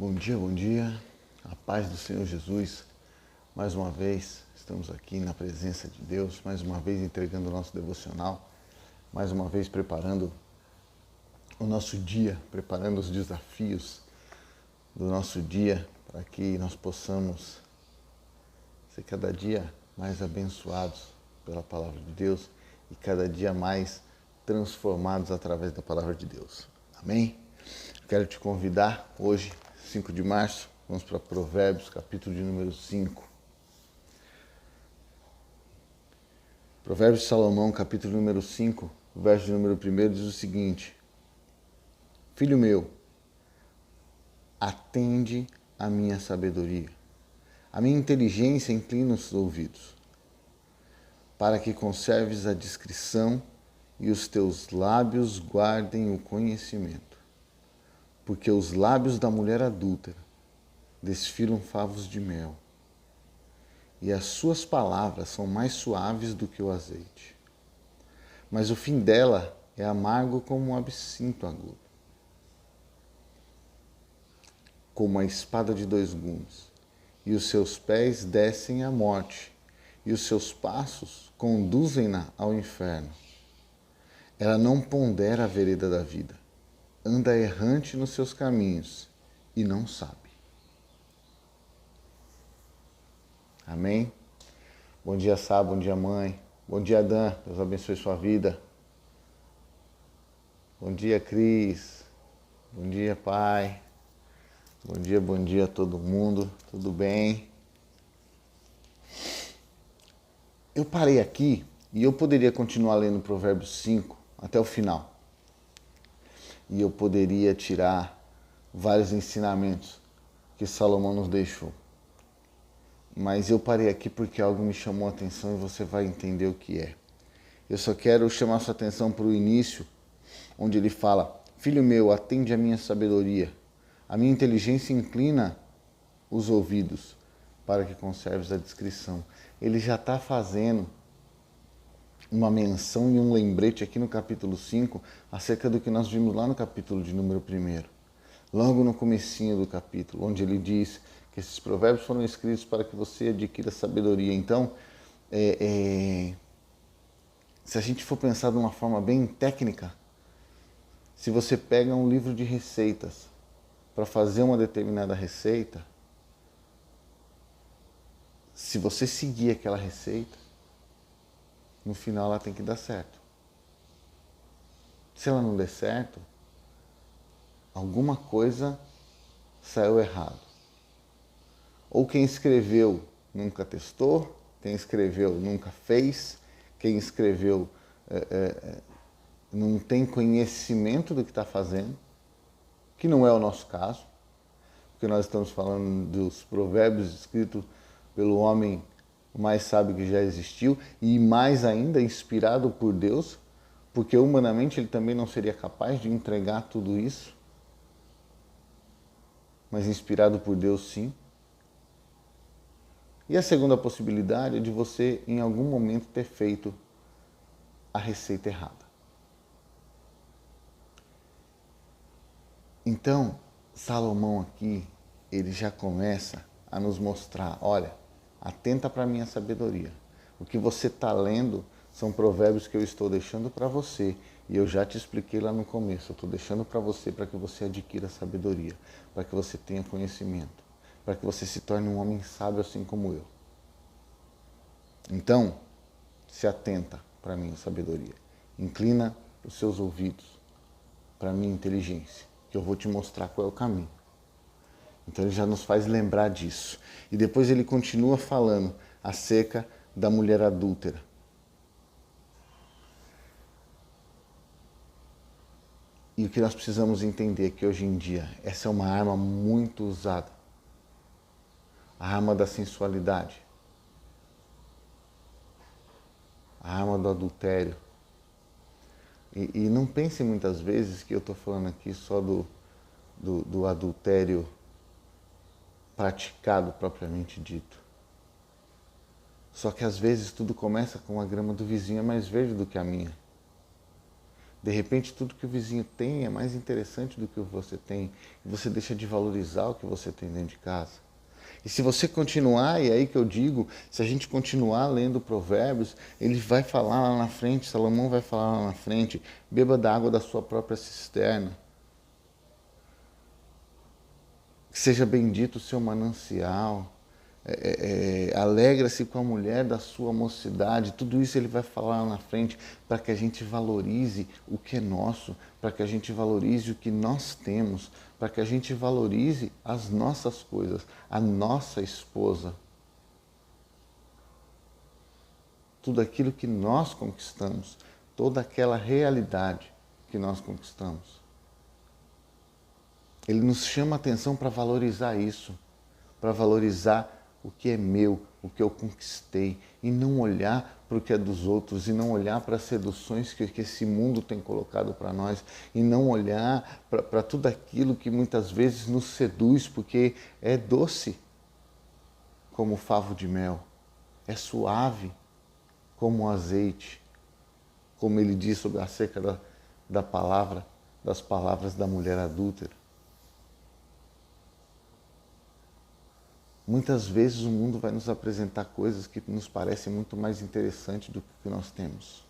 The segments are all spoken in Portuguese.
Bom dia, a paz do Senhor Jesus. Mais uma vez estamos aqui na presença de Deus, mais uma vez entregando o nosso devocional, mais uma vez preparando o nosso dia, preparando os desafios do nosso dia para que nós possamos ser cada dia mais abençoados pela palavra de Deus e cada dia mais transformados através da palavra de Deus. Amém? Quero te convidar hoje, 5 de março, vamos para Provérbios, capítulo de número 5. Provérbios de Salomão, capítulo número 5, verso de número 1 diz o seguinte: Filho meu, atende à minha sabedoria, a minha inteligência inclina os ouvidos, para que conserves a discrição e os teus lábios guardem o conhecimento. Porque os lábios da mulher adúltera desfilam favos de mel, e as suas palavras são mais suaves do que o azeite. Mas o fim dela é amargo como um absinto agudo, como a espada de dois gumes, e os seus pés descem à morte, e os seus passos conduzem-na ao inferno. Ela não pondera a vereda da vida, anda errante nos seus caminhos e não sabe. Amém? Bom dia, Sá, bom dia, mãe. Bom dia, Dan, Deus abençoe sua vida. Bom dia, Cris. Bom dia, pai. Bom dia a todo mundo. Tudo bem? Eu parei aqui e eu poderia continuar lendo Provérbios 5 até o final. E eu poderia tirar vários ensinamentos que Salomão nos deixou. Mas eu parei aqui porque algo me chamou a atenção e você vai entender o que é. Eu só quero chamar sua atenção para o início, onde ele fala: Filho meu, atende a minha sabedoria, a minha inteligência inclina os ouvidos, para que conserves a discrição. Ele já está fazendo uma menção e um lembrete aqui no capítulo 5 acerca do que nós vimos lá no capítulo de número 1. Logo no comecinho do capítulo, onde ele diz que esses provérbios foram escritos para que você adquira sabedoria. Então, se a gente for pensar de uma forma bem técnica, se você pega um livro de receitas para fazer uma determinada receita, se você seguir aquela receita, no final ela tem que dar certo. Se ela não der certo, alguma coisa saiu errado. Ou quem escreveu nunca testou, quem escreveu nunca fez, quem escreveu não tem conhecimento do que está fazendo, que não é o nosso caso, porque nós estamos falando dos provérbios escritos pelo homem mais sábio que já existiu e mais ainda inspirado por Deus, porque humanamente ele também não seria capaz de entregar tudo isso, mas inspirado por Deus sim. E a segunda possibilidade é de você em algum momento ter feito a receita errada. Então, Salomão aqui, ele já começa a nos mostrar, olha, atenta para a minha sabedoria. O que você está lendo são provérbios que eu estou deixando para você. E eu já te expliquei lá no começo. Eu estou deixando para que você adquira sabedoria. Para que você tenha conhecimento. Para que você se torne um homem sábio assim como eu. Então, se atenta para a minha sabedoria. Inclina os seus ouvidos para a minha inteligência. Que eu vou te mostrar qual é o caminho. Então ele já nos faz lembrar disso. E depois ele continua falando acerca da mulher adúltera. E o que nós precisamos entender é que hoje em dia essa é uma arma muito usada. A arma da sensualidade. A arma do adultério. E não pense muitas vezes que eu estou falando aqui só do adultério praticado propriamente dito. Só que às vezes tudo começa com a grama do vizinho é mais verde do que a minha. De repente, tudo que o vizinho tem é mais interessante do que o que você tem. E você deixa de valorizar o que você tem dentro de casa. E se você continuar, e é aí que eu digo, se a gente continuar lendo Provérbios, ele vai falar lá na frente, Salomão vai falar lá na frente, beba da água da sua própria cisterna. Seja bendito o seu manancial. Alegra-se com a mulher da sua mocidade. Tudo isso ele vai falar lá na frente para que a gente valorize o que é nosso, para que a gente valorize o que nós temos, para que a gente valorize as nossas coisas, a nossa esposa. Tudo aquilo que nós conquistamos, toda aquela realidade que nós conquistamos. Ele nos chama a atenção para valorizar isso, para valorizar o que é meu, o que eu conquistei, e não olhar para o que é dos outros, e não olhar para as seduções que esse mundo tem colocado para nós, e não olhar para tudo aquilo que muitas vezes nos seduz, porque é doce como favo de mel, é suave como o azeite, como ele diz sobre acerca da palavra, das palavras da mulher adúltera. Muitas vezes o mundo vai nos apresentar coisas que nos parecem muito mais interessantes do que o que nós temos.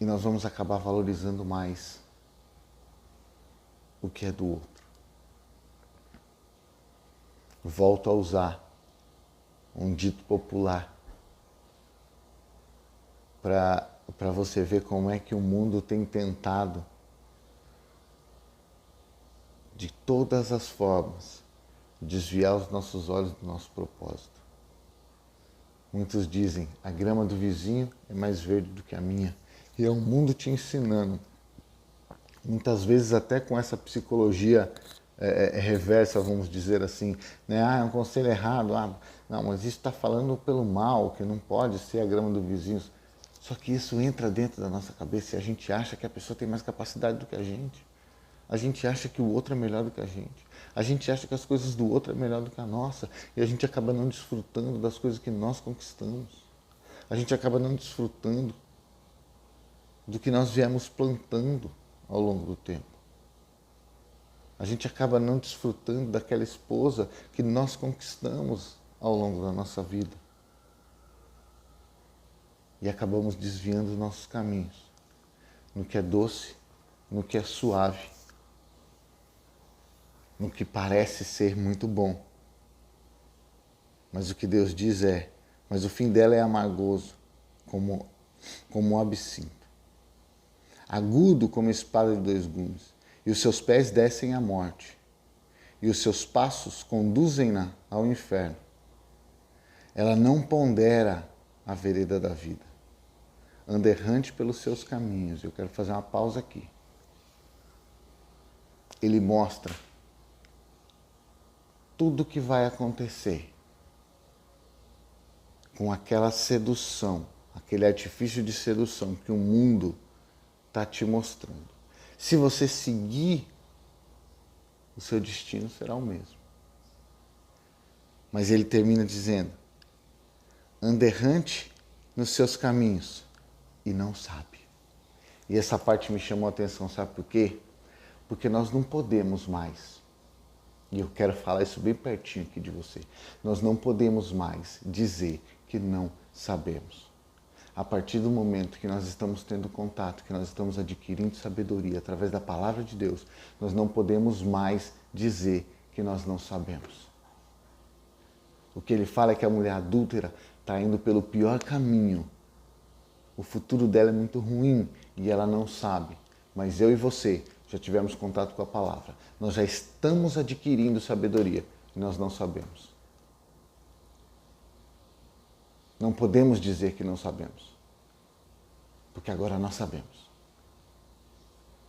E nós vamos acabar valorizando mais o que é do outro. Volto a usar um dito popular para você ver como é que o mundo tem tentado, de todas as formas, desviar os nossos olhos do nosso propósito. Muitos dizem, a grama do vizinho é mais verde do que a minha. E é o mundo te ensinando. Muitas vezes até com essa psicologia reversa, vamos dizer assim. Né? É um conselho errado. Não, mas isso está falando pelo mal, que não pode ser a grama do vizinho. Só que isso entra dentro da nossa cabeça e a gente acha que a pessoa tem mais capacidade do que a gente. A gente acha que o outro é melhor do que a gente. A gente acha que as coisas do outro é melhor do que a nossa. E a gente acaba não desfrutando das coisas que nós conquistamos. A gente acaba não desfrutando do que nós viemos plantando ao longo do tempo. A gente acaba não desfrutando daquela esposa que nós conquistamos ao longo da nossa vida. E acabamos desviando os nossos caminhos no que é doce, no que é suave, no que parece ser muito bom. Mas o que Deus diz mas o fim dela é amargoso, como o absinto. Agudo como espada de dois gumes, e os seus pés descem à morte, e os seus passos conduzem-na ao inferno. Ela não pondera a vereda da vida, anda errante pelos seus caminhos. Eu quero fazer uma pausa aqui. Ele mostra tudo o que vai acontecer com aquela sedução, aquele artifício de sedução que o mundo está te mostrando. Se você seguir, o seu destino será o mesmo. Mas ele termina dizendo, anda errante nos seus caminhos e não sabe. E essa parte me chamou a atenção, sabe por quê? Porque nós não podemos mais, e eu quero falar isso bem pertinho aqui de você, nós não podemos mais dizer que não sabemos. A partir do momento que nós estamos tendo contato, que nós estamos adquirindo sabedoria através da palavra de Deus, nós não podemos mais dizer que nós não sabemos. O que ele fala é que a mulher adúltera está indo pelo pior caminho. O futuro dela é muito ruim e ela não sabe. Mas eu e você já tivemos contato com a palavra. Nós já estamos adquirindo sabedoria e nós não sabemos. Não podemos dizer que não sabemos, porque agora nós sabemos.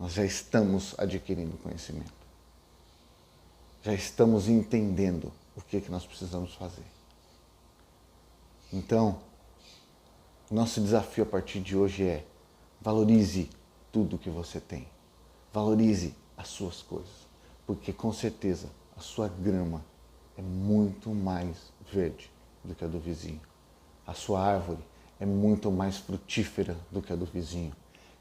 Nós já estamos adquirindo conhecimento. Já estamos entendendo o que nós precisamos fazer. Então, nosso desafio a partir de hoje é valorize tudo que você tem. Valorize as suas coisas, porque com certeza a sua grama é muito mais verde do que a do vizinho. A sua árvore é muito mais frutífera do que a do vizinho.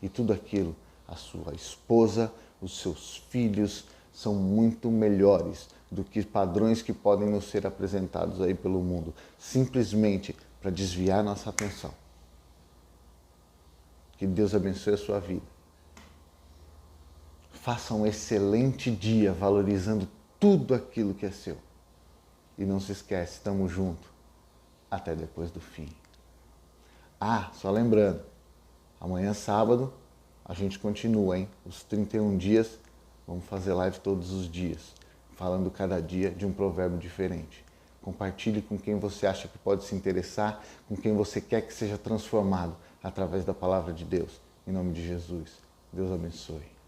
e tudo aquilo, a sua esposa, os seus filhos, são muito melhores do que padrões que podem nos ser apresentados aí pelo mundo, simplesmente para desviar nossa atenção. Que Deus abençoe a sua vida. Faça um excelente dia valorizando tudo aquilo que é seu. E não se esquece, estamos juntos até depois do fim. Ah, só lembrando, amanhã sábado a gente continua, hein? Os 31 dias, vamos fazer live todos os dias, falando cada dia de um provérbio diferente. Compartilhe com quem você acha que pode se interessar, com quem você quer que seja transformado através da palavra de Deus. Em nome de Jesus, Deus abençoe.